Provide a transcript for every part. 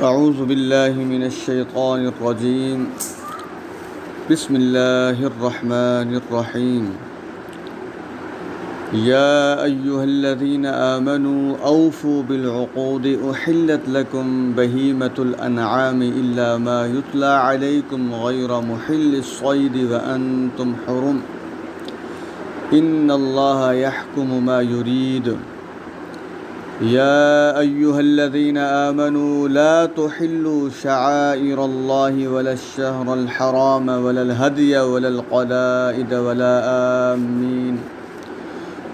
اعوذ باللہ من الشیطان الرجیم بسم اللہ الرحمن الرحیم یا ایہا الذین آمنوا اوفوا بالعقود احلت لکم بہیمۃ الانعام الا ما یتلی علیکم غیر محل الصید وانتم حرم ان اللہ یحکم ما یرید یا ایہا الذین آمنوا لا تحلوا شعائر اللہ ولا الشہر الحرام ولا الہدی ولا القلائد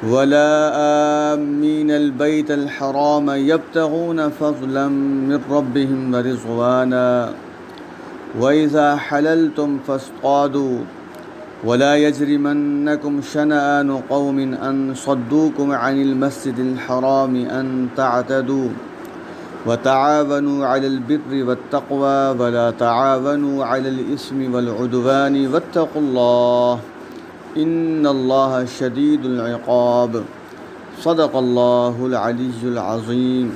ولا آمین البیت الحرام یبتغون فضلا من ربهم ورضوانا وإذا حللتم فاصطادوا ولا يجرمنكم شنآن قوم أن صدوكم عن المسجد الحرام أن تعتدوا وتعاونوا على البر والتقوى ولا تعاونوا على الإثم والعدوان واتقوا الله إن الله شديد العقاب صدق الله العلي العظيم۔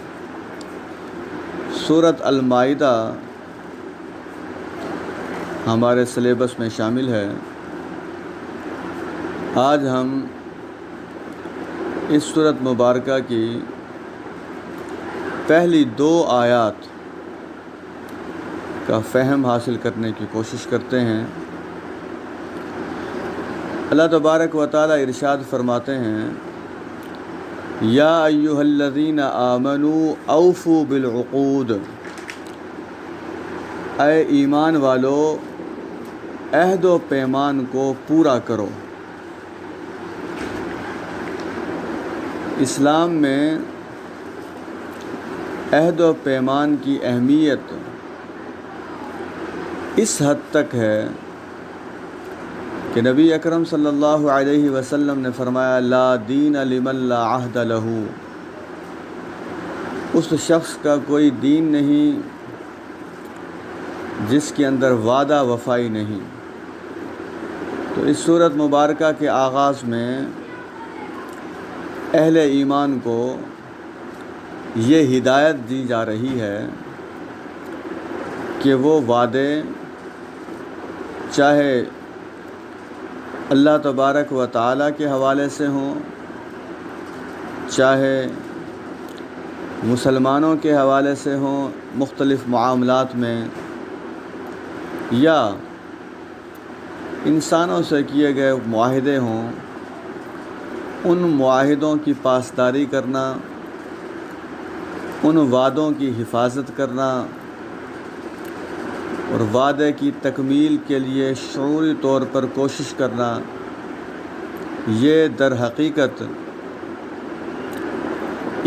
سورۃ المائدہ ہمارے سلیبس میں شامل ہے۔ آج ہم اس سورۃ مبارکہ کی پہلی 2 آیات کا فہم حاصل کرنے کی کوشش کرتے ہیں۔ اللہ تبارک و تعالی ارشاد فرماتے ہیں، یا ایھا الذین آمنوا اوفوا بالعقود، اے ایمان والو عہد و پیمان کو پورا کرو۔ اسلام میں عہد و پیمان کی اہمیت اس حد تک ہے کہ نبی اکرم صلی اللہ علیہ وسلم نے فرمایا، لا دین لمن لا عہد لہ، اس شخص کا کوئی دین نہیں جس کے اندر وعدہ وفائی نہیں۔ تو اس سورۃ مبارکہ کے آغاز میں اہل ایمان کو یہ ہدایت دی جا رہی ہے کہ وہ وعدے چاہے اللہ تبارک و تعالیٰ کے حوالے سے ہوں، چاہے مسلمانوں کے حوالے سے ہوں مختلف معاملات میں، یا انسانوں سے کیے گئے معاہدے ہوں، ان معاہدوں کی پاسداری کرنا، ان وعدوں کی حفاظت کرنا اور وعدے کی تکمیل کے لیے شعوری طور پر کوشش کرنا، یہ در حقیقت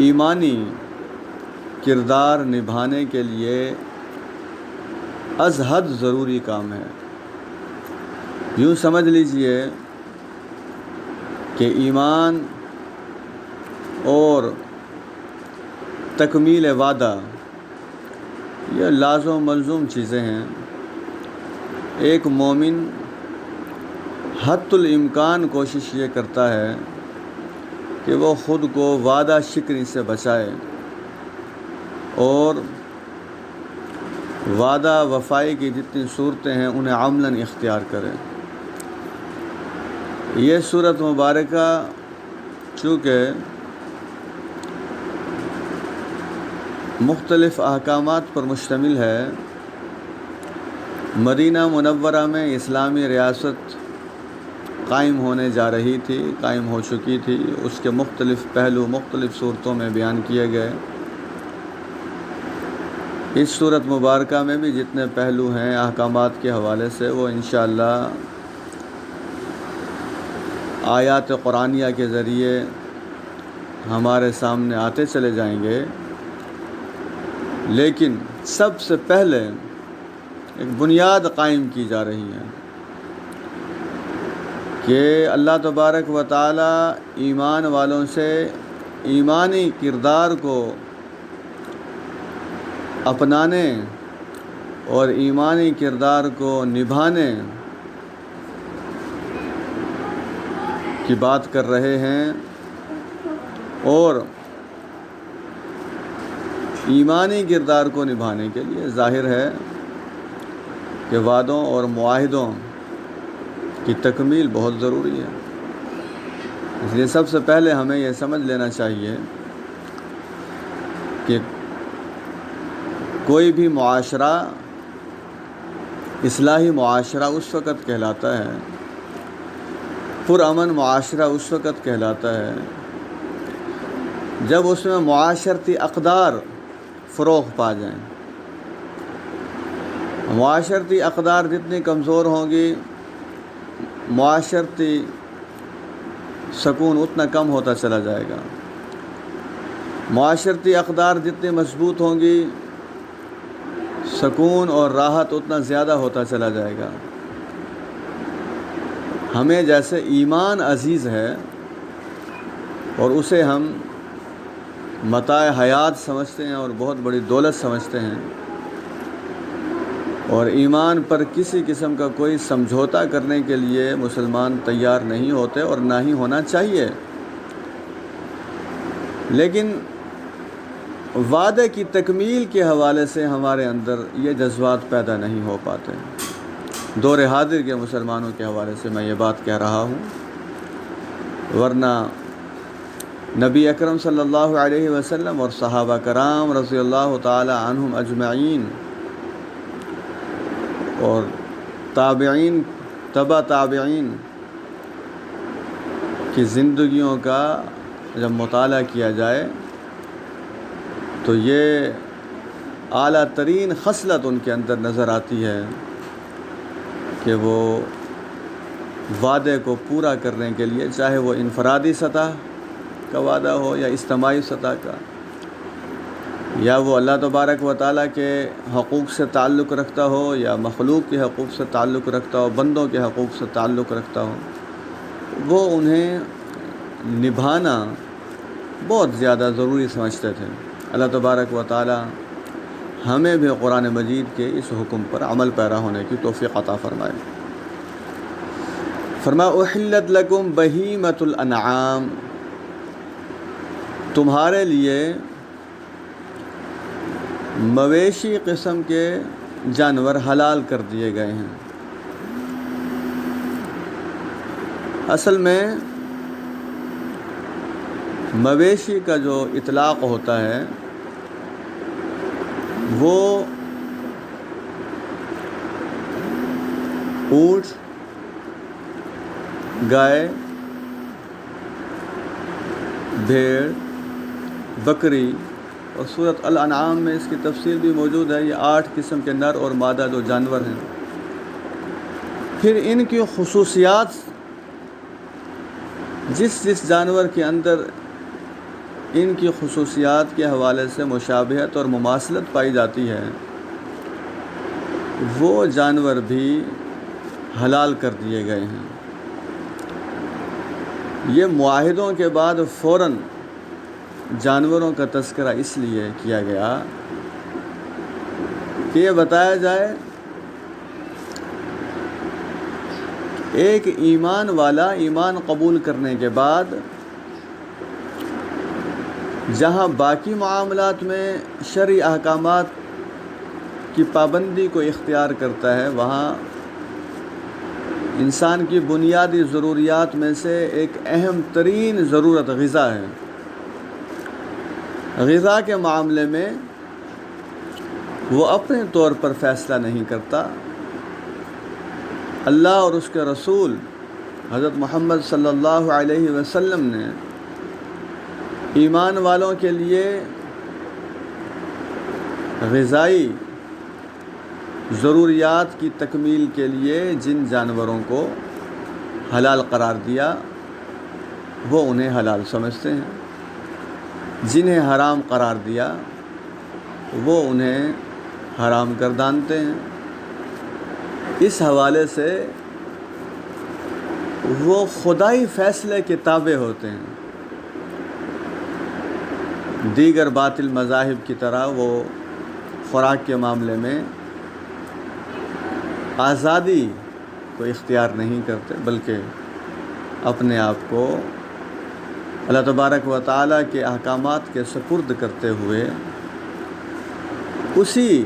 ایمانی کردار نبھانے کے لیے از حد ضروری کام ہے۔ یوں سمجھ لیجئے کہ ایمان اور تکمیل وعدہ یہ لازم و ملزوم چیزیں ہیں۔ ایک مومن حد الامکان کوشش یہ کرتا ہے کہ وہ خود کو وعدہ شکنی سے بچائے اور وعدہ وفائی کی جتنی صورتیں ہیں انہیں عملاً اختیار کرے۔ یہ سورۃ مبارکہ چونکہ مختلف احکامات پر مشتمل ہے، مدینہ منورہ میں اسلامی ریاست قائم ہونے جا رہی تھی، قائم ہو چکی تھی، اس کے مختلف پہلو مختلف صورتوں میں بیان کیے گئے۔ اس سورۃ مبارکہ میں بھی جتنے پہلو ہیں احکامات کے حوالے سے وہ انشاءاللہ آیات قرآنیہ کے ذریعے ہمارے سامنے آتے چلے جائیں گے، لیکن سب سے پہلے ایک بنیاد قائم کی جا رہی ہے کہ اللہ تبارک و تعالی ایمان والوں سے ایمانی کردار کو اپنانے اور ایمانی کردار کو نبھانے کی بات کر رہے ہیں، اور ایمانی کردار کو نبھانے کے لیے ظاہر ہے کہ وعدوں اور معاہدوں کی تکمیل بہت ضروری ہے۔ اس لیے سب سے پہلے ہمیں یہ سمجھ لینا چاہیے کہ کوئی بھی معاشرہ اصلاحی معاشرہ اس وقت کہلاتا ہے، پرامن معاشرہ اس وقت کہلاتا ہے جب اس میں معاشرتی اقدار فروغ پا جائیں۔ معاشرتی اقدار جتنی کمزور ہوں گی، معاشرتی سکون اتنا کم ہوتا چلا جائے گا۔ معاشرتی اقدار جتنی مضبوط ہوں گی، سکون اور راحت اتنا زیادہ ہوتا چلا جائے گا۔ ہمیں جیسے ایمان عزیز ہے اور اسے ہم متاع حیات سمجھتے ہیں اور بہت بڑی دولت سمجھتے ہیں، اور ایمان پر کسی قسم کا کوئی سمجھوتا کرنے کے لیے مسلمان تیار نہیں ہوتے اور نہ ہی ہونا چاہیے، لیکن وعدے کی تکمیل کے حوالے سے ہمارے اندر یہ جذبات پیدا نہیں ہو پاتے۔ دور حاضر کے مسلمانوں کے حوالے سے میں یہ بات کہہ رہا ہوں، ورنہ نبی اکرم صلی اللہ علیہ وسلم اور صحابہ کرام رضی اللہ تعالی عنہم اجمعین اور تابعین، تبع تابعین کی زندگیوں کا جب مطالعہ کیا جائے تو یہ اعلیٰ ترین خصلت ان کے اندر نظر آتی ہے کہ وہ وعدے کو پورا کرنے کے لیے، چاہے وہ انفرادی سطح کا وعدہ ہو یا اجتماعی سطح کا، یا وہ اللہ تبارک و تعالیٰ کے حقوق سے تعلق رکھتا ہو یا مخلوق کے حقوق سے تعلق رکھتا ہو، بندوں کے حقوق سے تعلق رکھتا ہو، وہ انہیں نبھانا بہت زیادہ ضروری سمجھتے تھے۔ اللہ تبارک و تعالیٰ ہمیں بھی قرآن مجید کے اس حکم پر عمل پیرا ہونے کی توفیق عطا فرمائے۔ فرمایا احلت لکم بہیمۃ الانعام، تمہارے لیے مویشی قسم کے جانور حلال کر دیے گئے ہیں۔ اصل میں مویشی کا جو اطلاق ہوتا ہے وہ اونٹ، گائے، بھیڑ، بکری، اور سورۃ الانعام میں اس کی تفصیل بھی موجود ہے۔ یہ 8 قسم کے نر اور مادہ جو جانور ہیں، پھر ان کی خصوصیات، جس جانور کے اندر ان کی خصوصیات کے حوالے سے مشابہت اور مماثلت پائی جاتی ہے، وہ جانور بھی حلال کر دیے گئے ہیں۔ یہ معاہدوں کے بعد فوراً جانوروں کا تذکرہ اس لیے کیا گیا کہ یہ بتایا جائے ایک ایمان والا ایمان قبول کرنے کے بعد جہاں باقی معاملات میں شرعی احکامات کی پابندی کو اختیار کرتا ہے، وہاں انسان کی بنیادی ضروریات میں سے ایک اہم ترین ضرورت غذا ہے۔ غذا کے معاملے میں وہ اپنے طور پر فیصلہ نہیں کرتا، اللہ اور اس کے رسول حضرت محمد صلی اللہ علیہ وسلم نے ایمان والوں کے لیے غذائی ضروریات کی تکمیل کے لیے جن جانوروں کو حلال قرار دیا وہ انہیں حلال سمجھتے ہیں، جنہیں حرام قرار دیا وہ انہیں حرام گردانتے ہیں۔ اس حوالے سے وہ خدائی فیصلے کے تابع ہوتے ہیں۔ دیگر باطل مذاہب کی طرح وہ خوراک کے معاملے میں آزادی کو اختیار نہیں کرتے، بلکہ اپنے آپ کو اللہ تبارک و تعالیٰ کے احکامات کے سپرد کرتے ہوئے اسی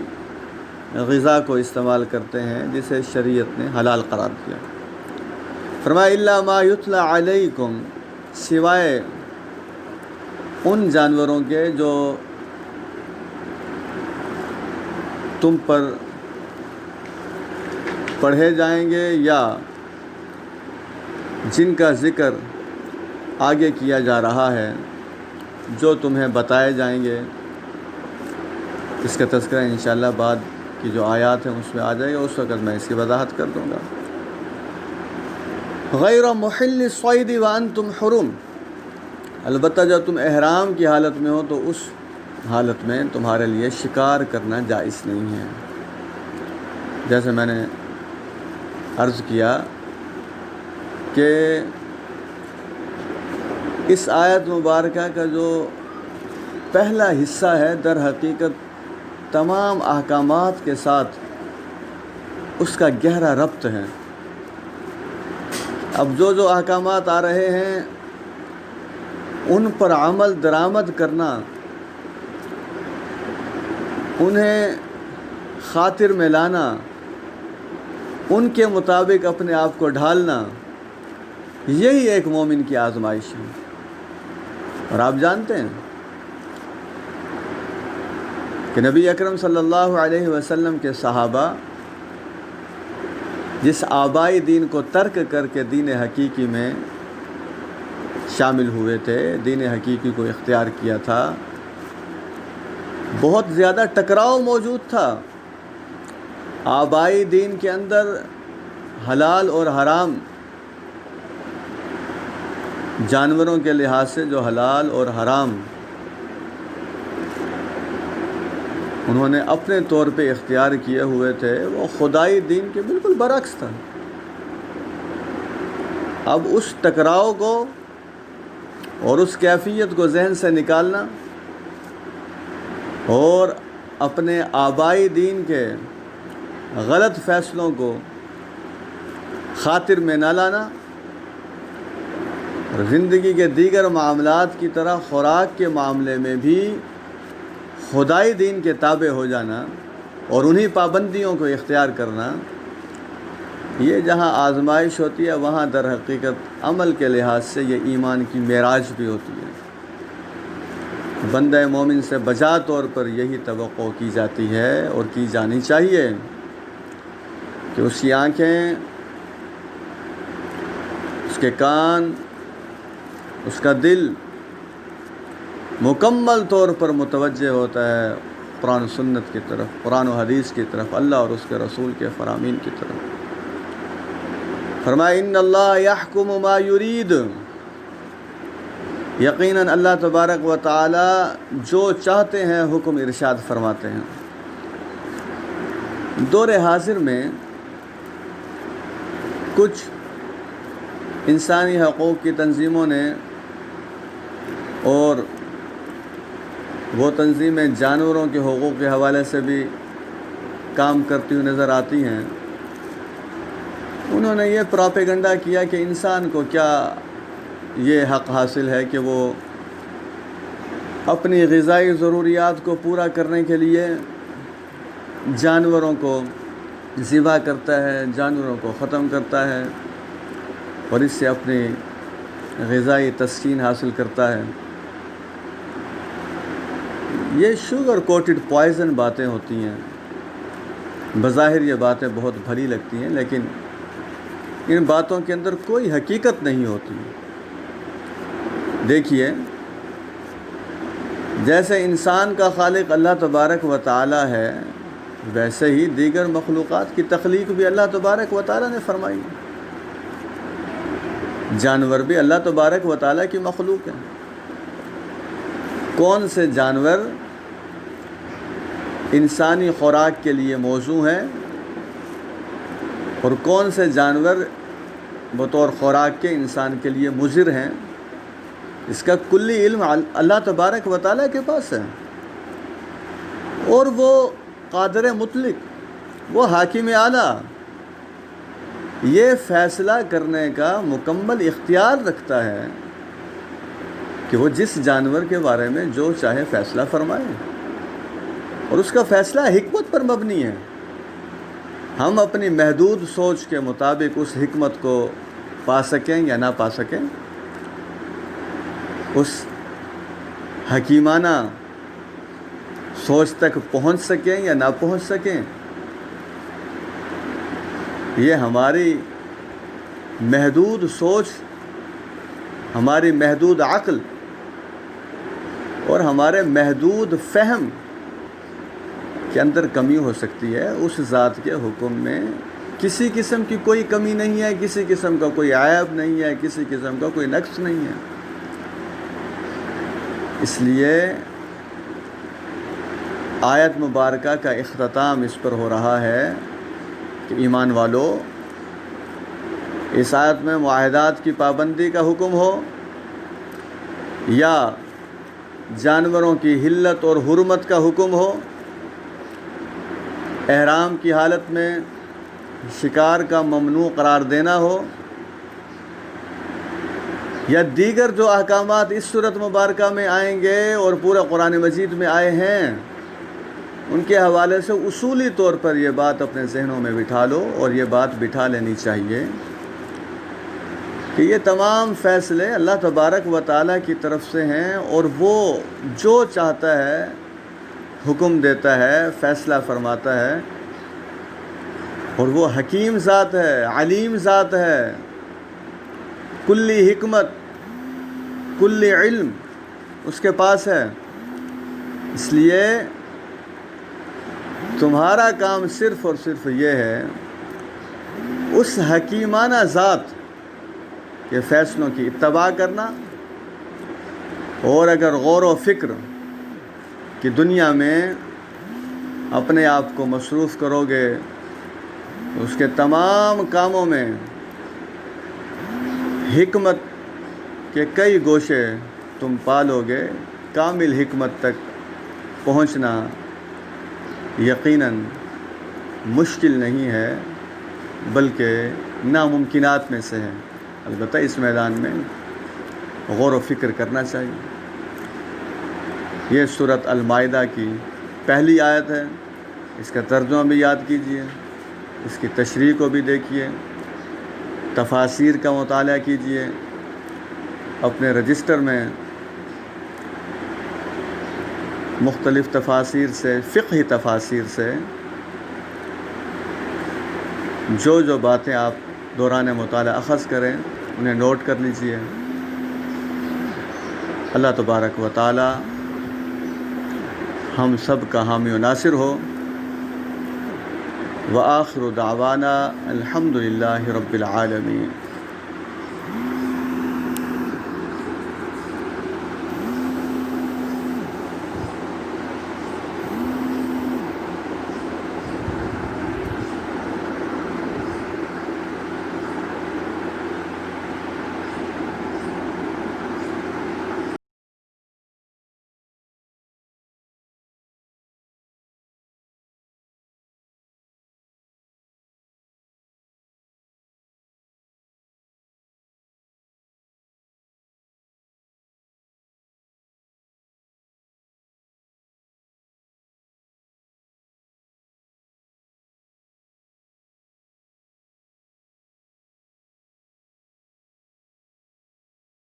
غذا کو استعمال کرتے ہیں جسے شریعت نے حلال قرار دیا۔ فرمایا الا ما یتلی علیکم، سوائے ان جانوروں کے جو تم پر پڑھے جائیں گے یا جن کا ذکر آگے کیا جا رہا ہے، جو تمہیں بتائے جائیں گے۔ اس کا تذکرہ انشاءاللہ بعد کی جو آیات ہیں اس میں آ جائے گا، اس وقت میں اس کی وضاحت کر دوں گا۔ غیر محل الصید وانتم حرم، البتہ جب تم احرام کی حالت میں ہو تو اس حالت میں تمہارے لیے شکار کرنا جائز نہیں ہے۔ جیسے میں نے عرض کیا کہ اس آیت مبارکہ کا جو پہلا حصہ ہے در حقیقت تمام احکامات کے ساتھ اس کا گہرا ربط ہے۔ اب جو احکامات آ رہے ہیں ان پر عمل درآمد کرنا، انہیں خاطر میں لانا، ان کے مطابق اپنے آپ کو ڈھالنا، یہی ایک مومن کی آزمائش ہے۔ اور آپ جانتے ہیں کہ نبی اکرم صلی اللہ علیہ وسلم کے صحابہ جس آبائی دین کو ترک کر کے دین حقیقی میں شامل ہوئے تھے، دین حقیقی کو اختیار کیا تھا، بہت زیادہ ٹکراؤ موجود تھا۔ آبائی دین کے اندر حلال اور حرام، جانوروں کے لحاظ سے جو حلال اور حرام انہوں نے اپنے طور پہ اختیار کیے ہوئے تھے، وہ خدائی دین کے بالکل برعکس تھا۔ اب اس ٹکراؤ کو اور اس کیفیت کو ذہن سے نکالنا اور اپنے آبائی دین کے غلط فیصلوں کو خاطر میں نہ لانا، اور زندگی کے دیگر معاملات کی طرح خوراک کے معاملے میں بھی خدائی دین کے تابع ہو جانا اور انہی پابندیوں کو اختیار کرنا، یہ جہاں آزمائش ہوتی ہے وہاں در حقیقت عمل کے لحاظ سے یہ ایمان کی معراج بھی ہوتی ہے۔ بندہ مومن سے بجا طور پر یہی توقع کی جاتی ہے اور کی جانی چاہیے کہ اس کی آنکھیں، اس کے کان، اس کا دل مکمل طور پر متوجہ ہوتا ہے قرآن و سنت کی طرف، قرآن و حدیث کی طرف، اللہ اور اس کے رسول کے فرامین کی طرف۔ فرمایا ان اللہ یحکم ما یرید، یقیناً اللہ تبارک و تعالی جو چاہتے ہیں حکم ارشاد فرماتے ہیں۔ دور حاضر میں کچھ انسانی حقوق کی تنظیموں نے اور وہ تنظیمیں جانوروں کے حقوق کے حوالے سے بھی کام کرتی ہوئی نظر آتی ہیں، انہوں نے یہ پروپیگنڈا کیا کہ انسان کو کیا یہ حق حاصل ہے کہ وہ اپنی غذائی ضروریات کو پورا کرنے کے لیے جانوروں کو ذبح کرتا ہے، جانوروں کو ختم کرتا ہے اور اس سے اپنی غذائی تسکین حاصل کرتا ہے۔ یہ شوگر کوٹڈ پوائزن باتیں ہوتی ہیں، بظاہر یہ باتیں بہت بھلی لگتی ہیں، لیکن ان باتوں کے اندر کوئی حقیقت نہیں ہوتی۔ دیکھیے، جیسے انسان کا خالق اللہ تبارک و تعالی ہے، ویسے ہی دیگر مخلوقات کی تخلیق بھی اللہ تبارک و تعالی نے فرمائی۔ جانور بھی اللہ تبارک و تعالی کی مخلوق ہیں۔ کون سے جانور انسانی خوراک کے لیے موزوں ہیں اور کون سے جانور بطور خوراک کے انسان کے لیے مضر ہیں، اس کا کلی علم اللہ تبارک و تعالیٰ کے پاس ہے، اور وہ قادر مطلق، وہ حاکم اعلیٰ، یہ فیصلہ کرنے کا مکمل اختیار رکھتا ہے کہ وہ جس جانور کے بارے میں جو چاہے فیصلہ فرمائے۔ اور اس کا فیصلہ حکمت پر مبنی ہے. ہم اپنی محدود سوچ کے مطابق اس حکمت کو پا سکیں یا نہ پا سکیں، اس حکیمانہ سوچ تک پہنچ سکیں یا نہ پہنچ سکیں، یہ ہماری محدود سوچ، ہماری محدود عقل اور ہمارے محدود فہم کے اندر کمی ہو سکتی ہے. اس ذات کے حکم میں کسی قسم کی کوئی کمی نہیں ہے، کسی قسم کا کوئی عیب نہیں ہے، کسی قسم کا کوئی نقص نہیں ہے. اس لیے آیت مبارکہ کا اختتام اس پر ہو رہا ہے کہ ایمان والو، اس آیت میں معاہدات کی پابندی کا حکم ہو یا جانوروں کی حلت اور حرمت کا حکم ہو، احرام کی حالت میں شکار کا ممنوع قرار دینا ہو، یا دیگر جو احکامات اس سورت مبارکہ میں آئیں گے اور پورا قرآن مجید میں آئے ہیں، ان کے حوالے سے اصولی طور پر یہ بات اپنے ذہنوں میں بٹھا لو، اور یہ بات بٹھا لینی چاہیے کہ یہ تمام فیصلے اللہ تبارک و تعالیٰ کی طرف سے ہیں، اور وہ جو چاہتا ہے حکم دیتا ہے، فیصلہ فرماتا ہے، اور وہ حکیم ذات ہے، علیم ذات ہے، کلی حکمت، کلی علم اس کے پاس ہے. اس لیے تمہارا کام صرف اور صرف یہ ہے اس حکیمانہ ذات کے فیصلوں کی اتباع کرنا، اور اگر غور و فکر کی دنیا میں اپنے آپ کو مصروف کرو گے، اس کے تمام کاموں میں حکمت کے کئی گوشے تم پالو گے. کامل حکمت تک پہنچنا یقیناً مشکل نہیں ہے، بلکہ ناممکنات میں سے ہے. البتہ اس میدان میں غور و فکر کرنا چاہیے. یہ سورۃ المائدہ کی پہلی آیت ہے. اس کا ترجمہ بھی یاد کیجیے، اس کی تشریح کو بھی دیکھیے، تفاسیر کا مطالعہ کیجیے، اپنے رجسٹر میں مختلف تفاسیر سے، فقہی تفاسیر سے جو باتیں آپ دوران مطالعہ اخذ کریں انہیں نوٹ کر لیجیے. اللہ تبارک و تعالی ہم سب کا حامی و ناصر ہو. وآخر دعوانا الحمد للہ رب العالمین.